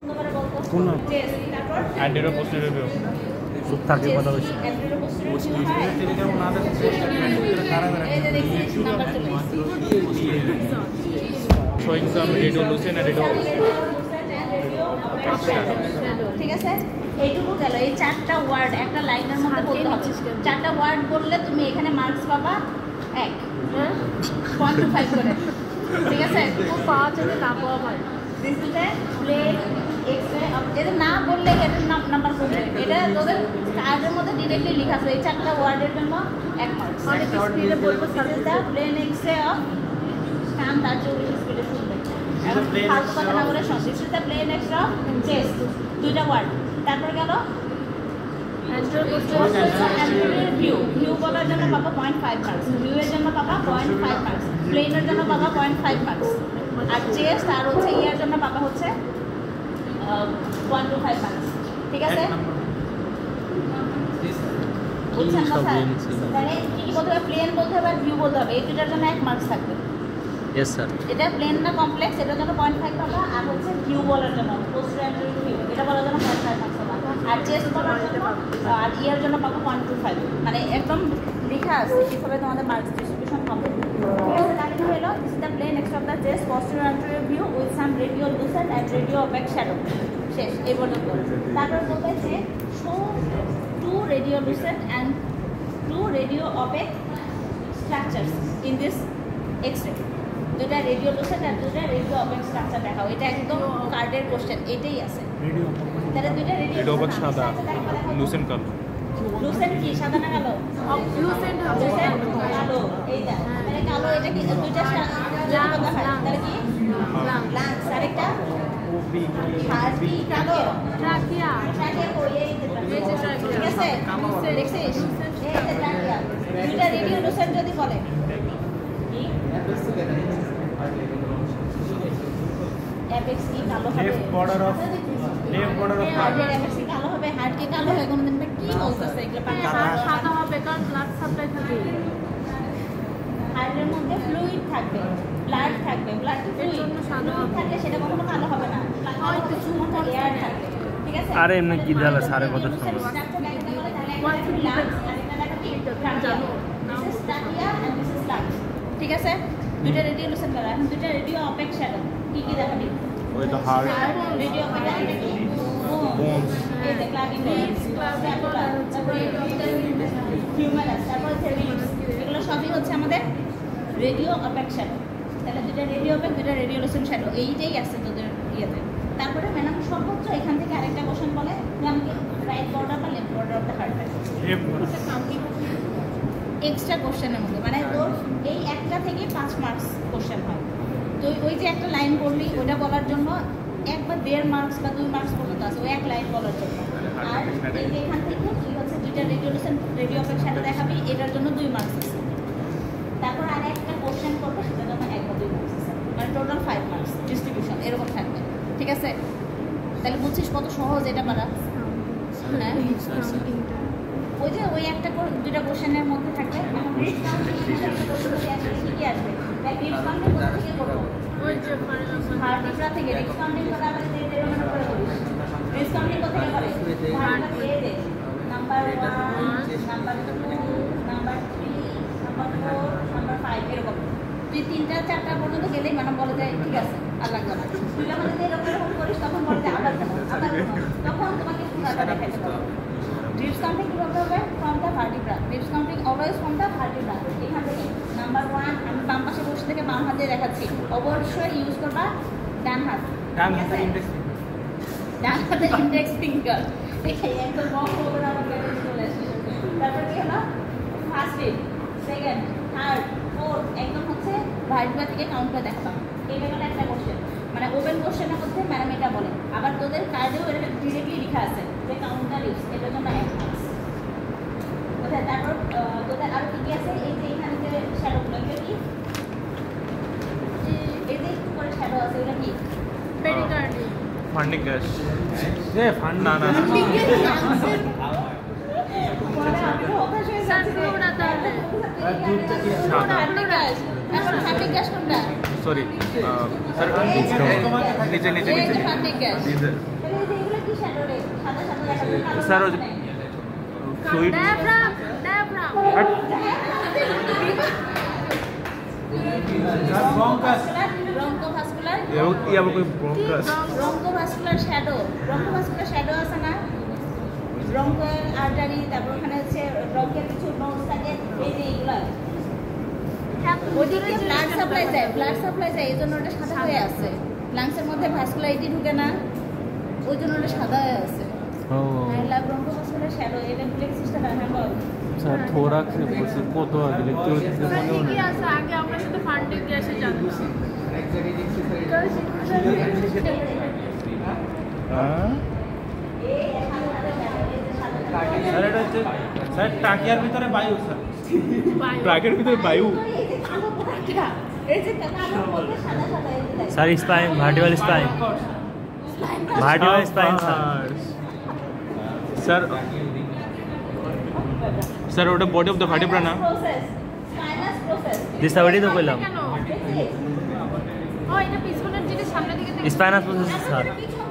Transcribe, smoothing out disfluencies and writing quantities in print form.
কোন অ্যান্টিরো posterior view চুপ থাকবে কথা বলছি showing some radiolucent and ঠিক আছে এইটুকু গেল এই চারটা ওয়ার্ড একটা লাইনের মধ্যে বলতে হবে চারটা ওয়ার্ড বললে তুমি এখানে মার্কস পাবা 1.25 করে ঠিক আছে ও পাওয়া যাবে না পাওয়া ভাই this is a plain X-ray এটা না বললে এটার নাম্বার কমবে এটা তোদের কার্ডের মধ্যে ডাইরেক্টলি লেখা আছে এই চারটা ওয়ার্ডের জন্য 1 মার্কস অনেক স্পিডে বলবো সাজেদা প্লেন এক্স-রে অফ কাম তার জন্য স্পিডে শুনবে এখন ফালতু কথা না বলে সব this is the plain X-ray of chest দুইটা ওয়ার্ড তারপর গেল ভিউ বলার জন্য পাবা 0.5 মার্কস ভিউ এর জন্য পাবা 0.5 মার্কস প্লেনের জন্য পাবা 0.5 মার্কস আর চেস্ট আর হচ্ছে ইয়ার জন্য পাবা হচ্ছে 1.25 মার্কস ঠিক আছে বুঝছেন কথা তাহলে কি বলতে হবে প্লেন বলতে হবে আর ভিউ বলতে হবে এই দুটার জন্য 1 মার্কস থাকবে यस सर এটা প্লেন না কমপ্লেক্স এটার জন্য 0.5 পাবা আর হচ্ছে ভিউ বলার জন্য পোস্টেরিয়র ভিউ এটা বলার জন্য 0.5 মার্কস পাবা আর চেস্ট বলার জন্য আর ইয়ার জন্য পাবা 0.25 মানে একদম লেখা আছে কিভাবে তোমাদের মার্কস ডিস্ট্রিবিউশন হবে ঠিক আছে তাহলে কি হলো this is the plain X of the chest posterior view with some radiolucent and radiopaque shadow শেষ এই পর্যন্ত তারপর বলতে যে show two radiolucent and two radiopaque structures in this x-ray দুটা radiolucent আর দুটা radiopaque স্ট্রাকচার দেখাও এটা একদম কার্ডের কোশ্চেন এটাই আছে তাহলে দুটা radiopaque সাদা লুসেন্ট কালো লুসেন্ট কি সাদা না কালো লুসেন্ট কালো এইটা মানে কালো এটা কি দুইটা তাহলে কি লাংস আরেকটা হার্টি কালো ট্রাকিয়া কই এই ঠিক আছে দেখছিস এই যে ট্রাকিয়া দুইটা radiolucent যদি বলে কি অ্যাপেক্স কি কালো হবে left border of heart apex কি কালো হবে হার্ট কি কালো হবে কোন দিন কি বলতেছে এগুলো সাদা হবে কারণ ব্লাড সাপ্লাই থাকে হার্টের মধ্যে ফ্লুইড থাকবে ব্লাড থাকবে ব্লাড ফ্লুইড সাদা থাকলে সেটা কখনো কালো হবে না হয়তো শুধুমাত্র এয়ার থাকবে ঠিক আছে আরে এমনি কি ঢালা সারে কত সময় ঠিক আছে দুইটা রেডিওলুসেন্ট করা এখন দুইটা রেডিওপ্যাক শ্যাডো কি কি দেখাবি ওই দ্য হার্ট রেডিওপ্যাক বোনস এই যে ক্লাভিকুলাস হিউমারাস তারপর সেরিলিপস এগুলো সবই হচ্ছে আমাদের রেডিওপ্যাক শ্যাডো তাহলে দুইটা রেডিওপ্যাক দুইটা রেডিওলুসেন্ট শ্যাডো এইটাই আছে তোদের ইয়েতে তারপরে ম্যাডাম সর্বোচ্চ এখান থেকে আরেকটা কোশ্চেন বলে যে আমাকে রাইট বর্ডার বা left border of the heart extra কোশ্চেনের মধ্যে মানে তোর এই একটা থেকে 5 মার্কস কোশ্চেন হয় তো ওই যে একটা লাইন পড়লি ওটা বলার জন্য 1 বা 1.5 মার্কস বা 2 মার্কস পর্যন্ত আছে ওই এক লাইন বলার জন্য আর এই যে এখান থেকে তুই হচ্ছে দুইটা রেডিওপ্যাক শ্যাডো দেখাবি এটার জন্য 2 মার্কস আছে তারপর আর একটা কোশ্চেন করবে সেটার জন্য 1 বা 2 মার্কস আছে মানে টোটাল 5 মার্কস ডিস্ট্রিবিউশন এরকম থাকবে ঠিক আছে তাহলে বুঝছিস কত সহজ এটা পারা হ্যাঁ ওই যে ওই একটা দুইটা কোশ্চেনের মধ্যে থাকবে ঠিকই আসবে তাই রিপস কাউন্টিং কোথা থেকে করবো ওই যে ভার্টিব্রা থেকে রিপস কাউন্টিং করে আবার মনে করে করিস রিপস কাউন্টিং কোথা থেকে করে ভার্টিব্রা এ দে number 1 number 2 number 3 number 4 number 5 এরকম তুই 3টা 4টা পর্যন্ত গেলেই ম্যাডাম বলে যায় ঠিক আছে আর লাগবে না তুই যখন এরকম করিস তখন বলে যায় আবার তখন তোমাকে পুরোটা দেখাতে হবে রিপস কাউন্টিং কিভাবে হবে from the vertebra ribs counting always from the vertebra এখান থেকে নাম্বার 1 আমি বাম পাশে বসে থেকে বাম হাত দিয়ে দেখাচ্ছি অবশ্যই ইউজ করবা ডান হাতে ইন্ডেক্স ফিঙ্গার দেখে একদম বক করে আমার কাছে চলে আসছে তারপর কি হলো first read second third fourth একদম হচ্ছে ভার্টিব্রা থেকে কাউন্ট করে দেখাতাম এটা হলো একটা কোশ্চেন মানে ওপেন কোশ্চেনের মধ্যে ম্যাডাম এটা বলে আবার তোদের কার্ডেও এটা ডিরেক্টলি লেখা আছে যে কাউন্ট দ্য রিপস এটার জন্য 1 মার্কস ওটা তারপর তোদের আর কি আছে এই যে এখানে যে শ্যাডোগুলো এগুলো কি এই যে একটু করে শ্যাডো আছে এগুলো কি পেরিকার্ডিয়াম ফান্ডিং গ্যাস এ ফান্ড না না এখন ফান্ডিং গ্যাস কোনটা সরি স্যার নিচে নিচে এই নিচে যে ফান্ডিং গ্যাস নিচে। এগুলো কি শ্যাডো রে সাদা সাদা দেখা যায় স্যার ওই ফ্লুইড diaphragm, diaphragm. ব্রঙ্কোভাস্কুলার ইয়া কোই ব্রঙ্কাস ব্রঙ্কোভাস্কুলার শ্যাডো ব্রঙ্কোভাস্কুলার শ্যাডো আছে না ব্রঙ্কো আর্টারি তারপর ওখানে হচ্ছে ব্রঙ্কের কিছু নোটস থাকে এই যে এগুলো ওদিকে ব্লাড সাপ্লাই যায় এই জন্য ওটা সাদা হয়ে আছে লাংসের মধ্যে ভাস্কুলারিটি ঢুকে না ওই জন্য ওটা সাদা হয়ে আছে ও আর ব্রঙ্কোভাস্কুলার শ্যাডো এটা প্লেক্সিসটা হ্যাঁ বল স্যার থোরাক্সে বলছি কত আগে কেউ কিছু মনে ঠিকই নেই আছে, আগে আমরা শুধু ফান্ডিং গ্যাসে জানছি। স্যার এটা হচ্ছে স্যার টাকিয়ার ভিতরে বায়ু স্যার বায়ু। ট্রাকের ভিতরে বায়ু এই যে কালোর মধ্যে সাদা সাদা এই যে দেখো। Sir spine vertical spine vertical spine sir sir ওটা বডি অফ দ্য ভার্টিব্রা না প্রসেস স্পাইনাস প্রসেস দিশা ওইটাই তো কইলাম কেন? ও, এটা পিছনের জিনিস সামনের দিকে দেখছি। স্পাইনাস প্রসেস স্যার পিছনে